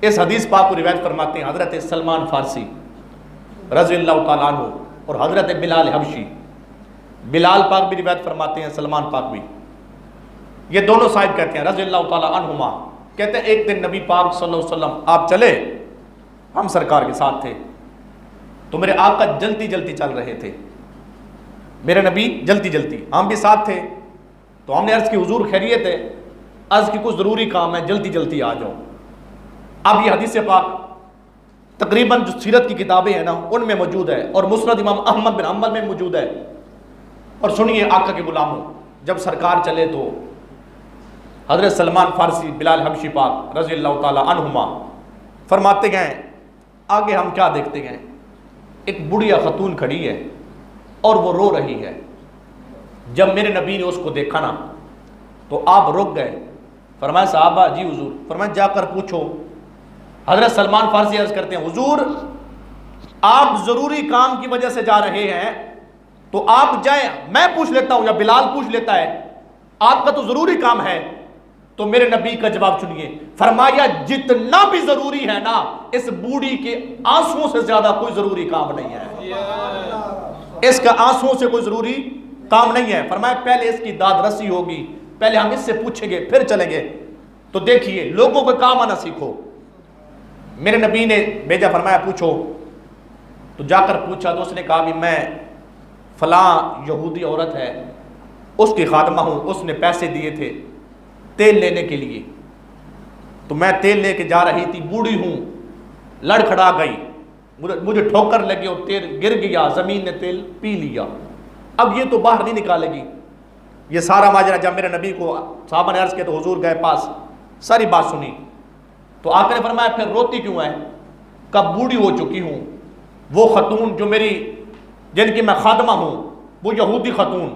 اس حدیث پاک کو روایت فرماتے ہیں حضرت سلمان فارسی رضی اللہ تعالیٰ عنہ اور حضرت بلال حبشی. بلال پاک بھی روایت فرماتے ہیں، سلمان پاک بھی. یہ دونوں صاحب کہتے ہیں رضی اللہ تعالیٰ عنہما، کہتے ہیں ایک دن نبی پاک صلی اللہ علیہ وسلم آپ چلے، ہم سرکار کے ساتھ تھے، تو میرے آقا جلدی جلدی چل رہے تھے، میرے نبی جلدی جلدی، ہم بھی ساتھ تھے. تو ہم نے عرض کی حضور خیریت ہے؟ عرض کی کچھ ضروری کام ہے، جلدی جلدی آ جاؤ. اب یہ حدیث پاک تقریباً جو سیرت کی کتابیں ہیں نا ان میں موجود ہے، اور مسند امام احمد بن حنبل میں موجود ہے. اور سنیے آقا کے غلاموں، جب سرکار چلے تو حضرت سلمان فارسی بلال حبشی پاک رضی اللہ تعالی عنہما فرماتے گئے، آگے ہم کیا دیکھتے گئے، ایک بڑھیا خاتون کھڑی ہے اور وہ رو رہی ہے. جب میرے نبی نے اس کو دیکھا نا تو آپ رک گئے. فرمایا صحابہ جی حضور، فرمایا جا کر پوچھو. حضرت سلمان فارسی عرض کرتے ہیں حضور آپ ضروری کام کی وجہ سے جا رہے ہیں تو آپ جائیں، میں پوچھ لیتا ہوں یا بلال پوچھ لیتا ہے، آپ کا تو ضروری کام ہے. تو میرے نبی کا جواب سنیے، فرمایا جتنا بھی ضروری ہے نا اس بوڑھی کے آنسوؤں سے زیادہ کوئی ضروری کام نہیں ہے، اس کا آنسوؤں سے کوئی ضروری کام نہیں ہے. فرمایا پہلے اس کی داد رسی ہوگی، پہلے ہم اس سے پوچھیں گے پھر چلیں گے. تو دیکھیے لوگوں کو کام آنا سیکھو. میرے نبی نے بھیجا، فرمایا پوچھو. تو جا کر پوچھا تو اس نے کہا بھی میں فلاں یہودی عورت ہے اس کی خادمہ ہوں، اس نے پیسے دیے تھے تیل لینے کے لیے، تو میں تیل لے کے جا رہی تھی، بوڑھی ہوں، لڑکھڑا گئی، مجھے ٹھوکر لگی اور تیل گر گیا، زمین نے تیل پی لیا، اب یہ تو باہر نہیں نکالے گی. یہ سارا ماجرا جب میرے نبی کو صحابہ نے عرض کیا تو حضور گئے پاس، ساری بات سنی. تو آقا نے فرمایا پھر روتی کیوں ہے؟ کب بوڑھی ہو چکی ہوں، وہ خاتون جو میری جن کی میں خادمہ ہوں وہ یہودی خاتون،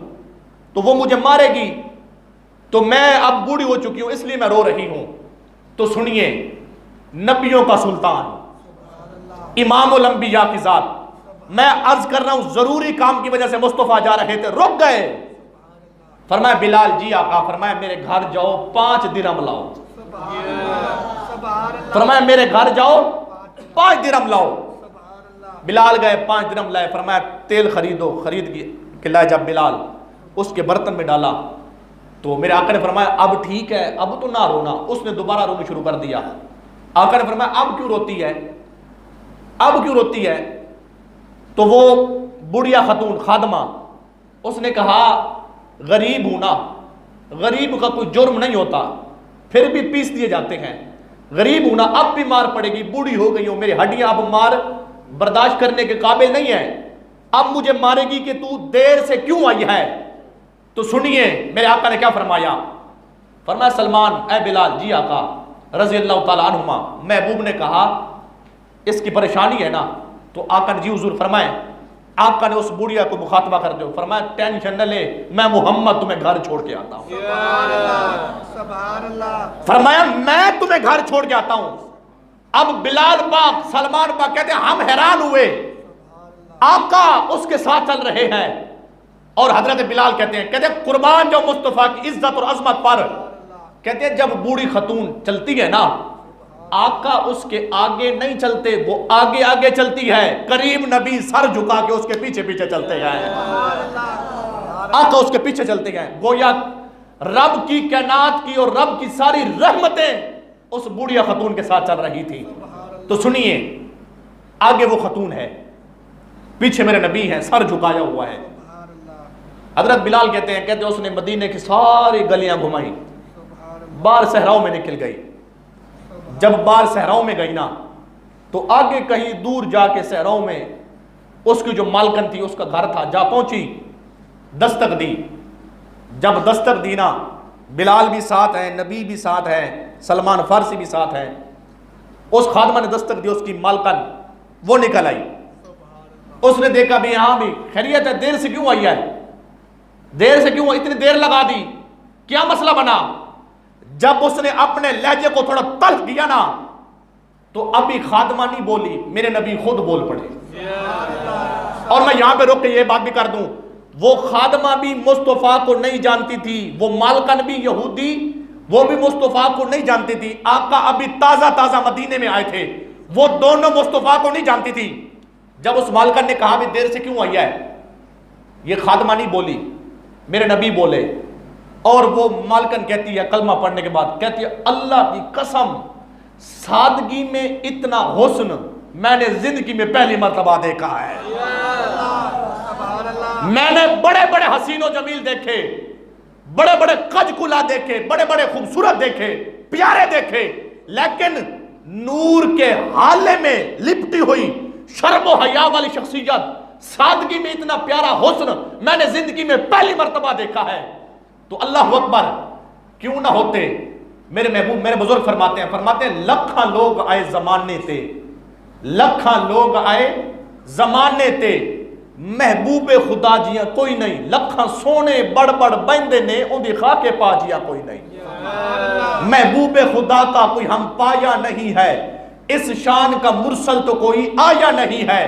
تو وہ مجھے مارے گی، تو میں اب بوڑھی ہو چکی ہوں اس لیے میں رو رہی ہوں. تو سنیے نبیوں کا سلطان امام الانبیاء کی ذات، میں عرض کر رہا ہوں ضروری کام کی وجہ سے مصطفیٰ جا رہے تھے، رک گئے. فرمایا بلال جی آقا، فرمایا میرے گھر جاؤ 5 درہم لاؤ. فرمایا میرے گھر جاؤ 5 درہم لاؤ. بلال گئے 5 درہم لائے. فرمایا تیل خریدو، خرید کے لائے. جب بلال اس کے برتن میں ڈالا تو میرے آقا نے فرمایا اب ٹھیک ہے، اب تو نہ رونا. اس نے دوبارہ رونا شروع کر دیا. آقا نے فرمایا اب کیوں روتی ہے، اب کیوں روتی ہے؟ تو وہ بڑھیا خاتون خادمہ اس نے کہا غریب ہوں نا، غریب کا کوئی جرم نہیں ہوتا پھر بھی پیس دیے جاتے ہیں، غریب ہوں نا، اب بھی مار پڑے گی، بوڑھی ہو گئی ہوں، میری ہڈیاں اب مار برداشت کرنے کے قابل نہیں ہے، اب مجھے مارے گی کہ تو دیر سے کیوں آئی ہے. تو سنیے میرے آقا نے کیا فرمایا. فرمایا سلمان اے بلال جی آقا رضی اللہ تعالی عنہما، محبوب نے کہا اس کی پریشانی ہے نا. تو آقا نے جی حضور فرمائے. آقا نے اس بوڑھیا کو مخاطبہ کر دو، فرمایا ٹینشن نہ لے، میں محمد تمہیں گھر چھوڑ کے آتا ہوں. فرمایا میں تمہیں گھر چھوڑ کے آتا ہوں. اب بلال پاک سلمان پاک کہتے ہیں ہم حیران ہوئے، آقا اس کے ساتھ چل رہے ہیں. اور حضرت بلال کہتے ہیں قربان جو مصطفیٰ کی عزت اور عظمت پر، کہتے ہیں جب بوڑھی خاتون چلتی ہے نا آقا اس کے آگے نہیں چلتے، وہ آگے آگے چلتی ہے، قریب نبی سر جھکا کے اس کے پیچھے پیچھے چلتے ہیں، آقا اس کے پیچھے چلتے ہیں. گویا رب کی کائنات کی اور رب کی ساری رحمتیں اس بوڑھیا خاتون کے ساتھ چل رہی تھی. تو سنیے آگے وہ خاتون ہے، پیچھے میرے نبی ہیں، سر جھکایا ہوا ہے. حضرت بلال کہتے ہیں اس نے مدینے کی ساری گلیاں گھمائی، باہر صحراؤں میں نکل گئی. جب باہر صحراؤں میں گئی نا تو آگے کہیں دور جا کے صحراؤں میں اس کی جو مالکن تھی اس کا گھر تھا، جا پہنچی، دستک دی. جب دستک دی نا بلال بھی ساتھ ہیں، نبی بھی ساتھ ہیں، سلمان فارسی بھی ساتھ ہیں. اس خادمہ نے دستک دی، اس کی مالکن وہ نکل آئی. اس نے دیکھا بھی ہاں بھی خیریت ہے، دیر سے کیوں آئی ہے، دیر سے کیوں اتنی دیر لگا دی، کیا مسئلہ بنا؟ جب اس نے اپنے لہجے کو تھوڑا تلخ کیا نا تو ابھی خادمہ نہیں بولی، میرے نبی خود بول پڑے. اور میں یہاں پہ رک کے یہ بات بھی کر دوں، وہ خادمہ بھی مصطفیٰ کو نہیں جانتی تھی، وہ مالکن بھی یہودی وہ بھی مصطفیٰ کو نہیں جانتی تھی، آقا ابھی تازہ تازہ مدینے میں آئے تھے، وہ دونوں مصطفیٰ کو نہیں جانتی تھی۔ جب اس مالکن نے کہا بھی دیر سے کیوں آئی ہے، یہ خادمہ نہیں بولی، میرے نبی بولے، اور وہ مالکن کہتی ہے کلمہ پڑھنے کے بعد کہتی ہے اللہ کی قسم سادگی میں اتنا حسن میں نے زندگی میں پہلی مرتبہ دیکھا ہے۔ میں نے بڑے بڑے حسین و جمیل دیکھے، بڑے بڑے قد کلا دیکھے، بڑے بڑے خوبصورت دیکھے، پیارے دیکھے، لیکن نور کے حالے میں لپٹی ہوئی شرم و حیا والی شخصیت، سادگی میں اتنا پیارا حسن میں نے زندگی میں پہلی مرتبہ دیکھا ہے۔ تو اللہ اکبر کیوں نہ ہوتے، میرے محبوب میرے بزرگ فرماتے ہیں لکھاں لوگ آئے زمانے تے، لکھاں لوگ آئے زمانے تے، محبوب خدا جیاں کوئی نہیں، لکھاں سونے بڑ بڑ بندے نے ان دی خاک پا جیا کوئی نہیں۔ محبوب خدا کا کوئی ہم پایا نہیں ہے، اس شان کا مرسل تو کوئی آیا نہیں ہے،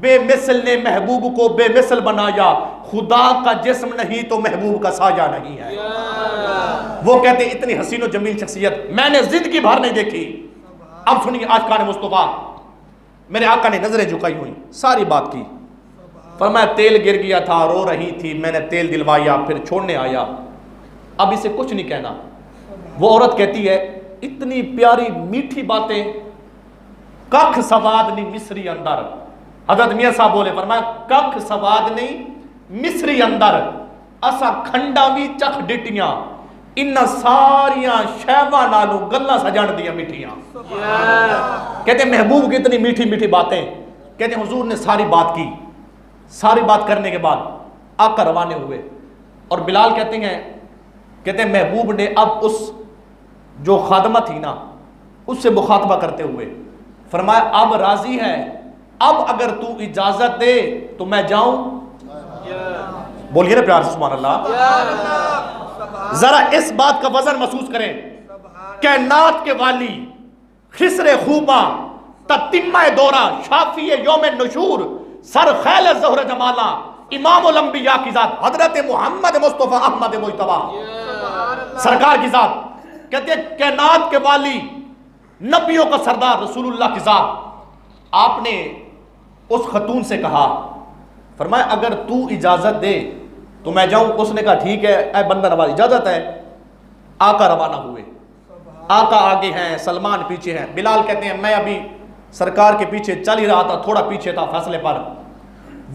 بے مثل نے محبوب کو بے مثل بنایا، خدا کا جسم نہیں تو محبوب کا سایہ نہیں ہے۔ وہ کہتے ہیں اتنی حسین و جمیل شخصیت میں نے زندگی بھر نہیں دیکھی۔ اب سنیے آشقان مصطفیٰ، میرے آقا نے نظریں جھکائی ہوئی، ساری بات کی، فرمایا تیل گر گیا تھا، رو رہی تھی، میں نے تیل دلوایا، پھر چھوڑنے آیا، اب اسے کچھ نہیں کہنا۔ وہ عورت کہتی ہے اتنی پیاری میٹھی باتیں، ککھ سواد نہیں مصری اندر، حضرت میاں صاحب بولے، فرمایا ککھ سواد نہیں مصری اندر، اسا کھنڈا بھی چکھ ڈٹیاں، انہاں ساریاں شہواں نالوں گلاں سجان دیاں میٹھیاں۔ کہتے ہیں محبوب کی اتنی میٹھی میٹھی باتیں، کہتے ہیں حضور نے ساری بات کی، ساری بات کرنے کے بعد آقا روانے ہوئے، اور بلال کہتے ہیں محبوب نے اب اس جو خادمہ تھی نا اس سے مخاطبہ کرتے ہوئے فرمایا اب راضی ہے، اب اگر تو اجازت دے تو میں جاؤں؟ بولیے نا پیار سے سبحان اللہ۔ ذرا اس بات کا وزن محسوس کریں، کائنات کے والی، خسر خوبہ، تتمہ دورہ، شافی یوم نشور، سر خیل زہر جمالہ، امام الانبیاء کی ذات حضرت محمد مصطفیٰ احمد مجتبیٰ سرکار کی ذات، کہتے ہیں کائنات کے والی، نبیوں کا سردار رسول اللہ کی ذات، آپ نے اس خاتون سے کہا، فرمایا اگر تو اجازت دے تو میں جاؤں؟ اس نے کہا ٹھیک ہے اے بندہ نواز اجازت ہے۔ آقا روانہ ہوئے، آقا آگے ہیں، سلمان پیچھے ہیں۔ بلال کہتے ہیں میں ابھی سرکار کے پیچھے چل ہی رہا تھا، تھوڑا پیچھے تھا فاصلے پر،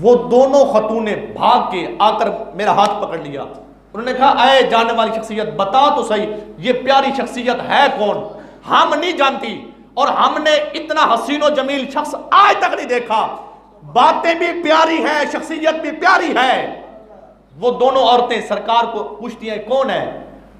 وہ دونوں خاتونیں بھاگ کے آ کر میرا ہاتھ پکڑ لیا، انہوں نے کہا اے جانے والی شخصیت بتا تو صحیح یہ پیاری شخصیت ہے کون؟ ہم نہیں جانتی، اور ہم نے اتنا حسین و جمیل شخص آج تک نہیں دیکھا، باتیں بھی پیاری ہیں، شخصیت بھی پیاری ہے۔ وہ دونوں عورتیں سرکار کو پوچھتی ہیں کون ہے؟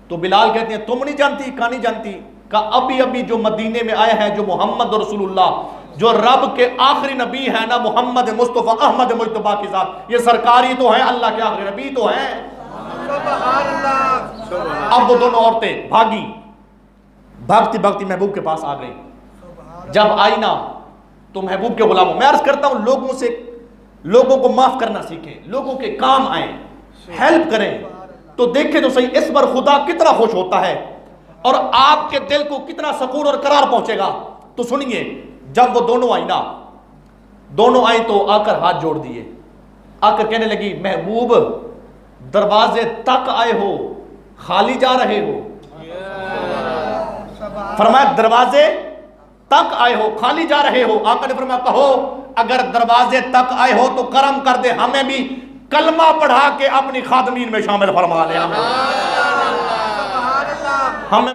تو بلال کہتے ہیں تم نہیں جانتی؟ کہاں نہیں جانتی؟ کہا ابھی ابھی جو مدینے میں آئے ہیں، جو محمد رسول اللہ، جو رب کے آخری نبی ہیں نا، محمد مصطفیٰ احمد مجتبیٰ کی ذات، یہ سرکاری تو ہیں، اللہ کے آخری نبی تو ہیں۔ اب وہ دونوں عورتیں بھاگی، بھاگتی بھاگتی محبوب کے پاس آ گئی۔ جب آئی نا تو محبوب کے غلاموں، میں عرض کرتا ہوں لوگوں سے، لوگوں کو معاف کرنا سیکھیں، لوگوں کے کام آئیں، ہیلپ کریں، تو دیکھیں تو صحیح اس پر خدا کتنا خوش ہوتا ہے اور آپ کے دل کو کتنا سکون اور قرار پہنچے گا۔ تو سنیے، جب وہ دونوں آئی نا، دونوں آئیں تو آ کر ہاتھ جوڑ دیے، آ کر کہنے لگی محبوب دروازے تک آئے ہو، خالی جا رہے ہو؟ فرمایا دروازے تک آئے ہو، خالی جا رہے ہو؟ آقا نے فرمایا کہو اگر دروازے تک آئے ہو تو کرم کر دے، ہمیں بھی کلمہ پڑھا کے اپنی خادمین میں شامل فرما لے۔